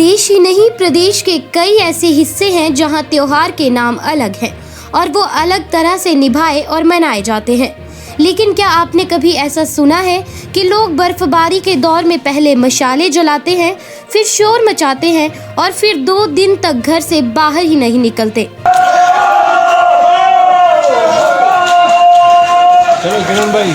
देश ही नहीं, प्रदेश के कई ऐसे हिस्से हैं जहां त्योहार के नाम अलग हैं और वो अलग तरह से निभाए और मनाए जाते हैं। लेकिन क्या आपने कभी ऐसा सुना है कि लोग बर्फबारी के दौर में पहले मशाले जलाते हैं, फिर शोर मचाते हैं और फिर 2 दिन तक घर से बाहर ही नहीं निकलते। चलो किरण भाई।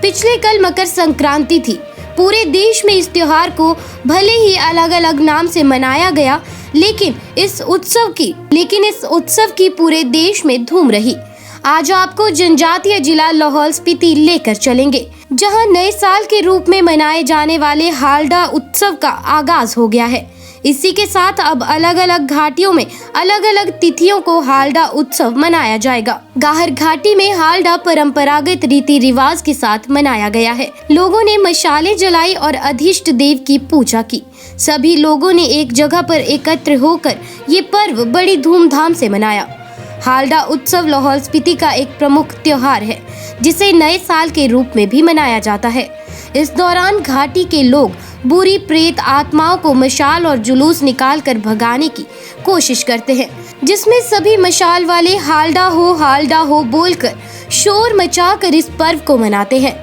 पिछले कल मकर संक्रांति थी। पूरे देश में इस त्योहार को भले ही अलग अलग नाम से मनाया गया, लेकिन इस उत्सव की पूरे देश में धूम रही। आज आपको जनजातीय जिला लाहौल स्पीति लेकर चलेंगे, जहां नए साल के रूप में मनाए जाने वाले हालडा उत्सव का आगाज हो गया है। इसी के साथ अब अलग अलग घाटियों में अलग अलग तिथियों को हालडा उत्सव मनाया जाएगा। गाहर घाटी में हालडा परंपरागत रीति रिवाज के साथ मनाया गया है। लोगों ने मशाले जलाई और अधिष्ट देव की पूजा की। सभी लोगों ने एक जगह पर एकत्र होकर ये पर्व बड़ी धूमधाम से मनाया। हालडा उत्सव लाहौल स्पीति का एक प्रमुख त्योहार है, जिसे नए साल के रूप में भी मनाया जाता है। इस दौरान घाटी के लोग बुरी प्रेत आत्माओं को मशाल और जुलूस निकालकर भगाने की कोशिश करते हैं, जिसमें सभी मशाल वाले हालडा हो बोलकर शोर मचाकर इस पर्व को मनाते हैं।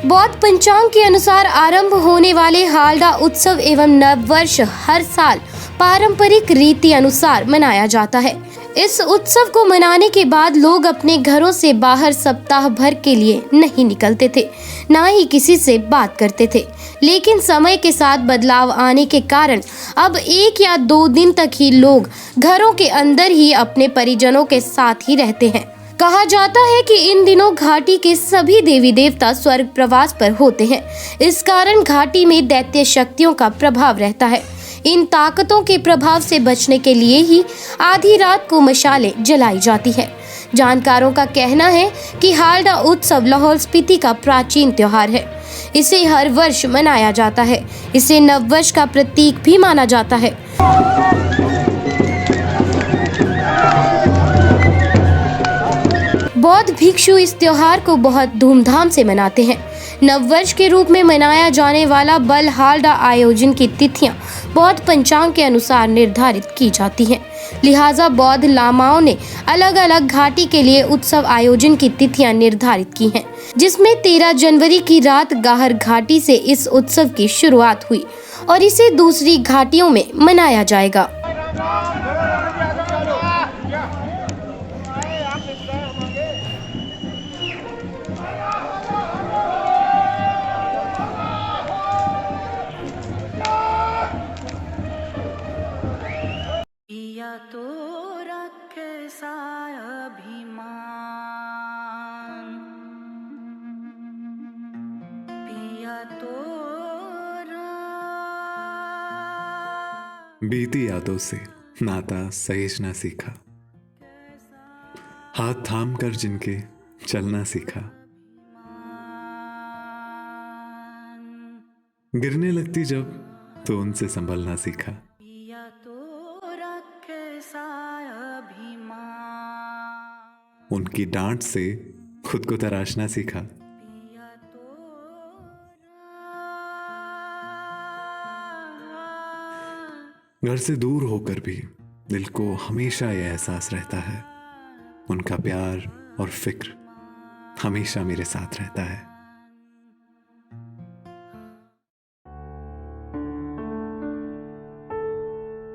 बौद्ध पंचांग के अनुसार आरंभ होने वाले हालडा उत्सव एवं नव वर्ष हर साल पारंपरिक रीति अनुसार मनाया जाता है। इस उत्सव को मनाने के बाद लोग अपने घरों से बाहर सप्ताह भर के लिए नहीं निकलते थे, ना ही किसी से बात करते थे। लेकिन समय के साथ बदलाव आने के कारण अब 1 या 2 दिन तक ही लोग घरों के अंदर ही अपने परिजनों के साथ ही रहते हैं। कहा जाता है कि इन दिनों घाटी के सभी देवी देवता स्वर्ग प्रवास पर होते हैं। इस कारण घाटी में दैत्य शक्तियों का प्रभाव रहता है। इन ताकतों के प्रभाव से बचने के लिए ही आधी रात को मशालें जलाई जाती है। जानकारों का कहना है कि हालडा उत्सव लाहौल स्पीति का प्राचीन त्योहार है। इसे हर वर्ष मनाया जाता है। इसे नववर्ष का प्रतीक भी माना जाता है। बौद्ध भिक्षु इस त्योहार को बहुत धूमधाम से मनाते हैं। नववर्ष के रूप में मनाया जाने वाला बल हालडा आयोजन की तिथियां बौद्ध पंचांग के अनुसार निर्धारित की जाती हैं। लिहाजा बौद्ध लामाओं ने अलग अलग घाटी के लिए उत्सव आयोजन की तिथियां निर्धारित की हैं, जिसमें 13 जनवरी की रात गाहर घाटी से इस उत्सव की शुरुआत हुई और इसे दूसरी घाटियों में मनाया जाएगा। पिया तो रखे साय अभिमान, पिया तो बीती यादों से नाता सहेज ना सीखा, हाथ थाम कर जिनके चलना सीखा, गिरने लगती जब तो उनसे संभलना सीखा। पिया तो रखे साय अभिमान, उनकी डांट से खुद को तराशना सीखा। पिया तो घर से दूर होकर भी दिल को हमेशा यह एहसास रहता है, उनका प्यार और फिक्र हमेशा मेरे साथ रहता है।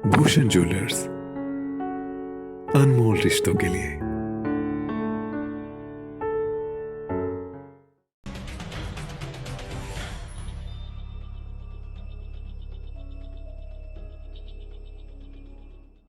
भूषण ज्वेलर्स, अनमोल रिश्तों के लिए।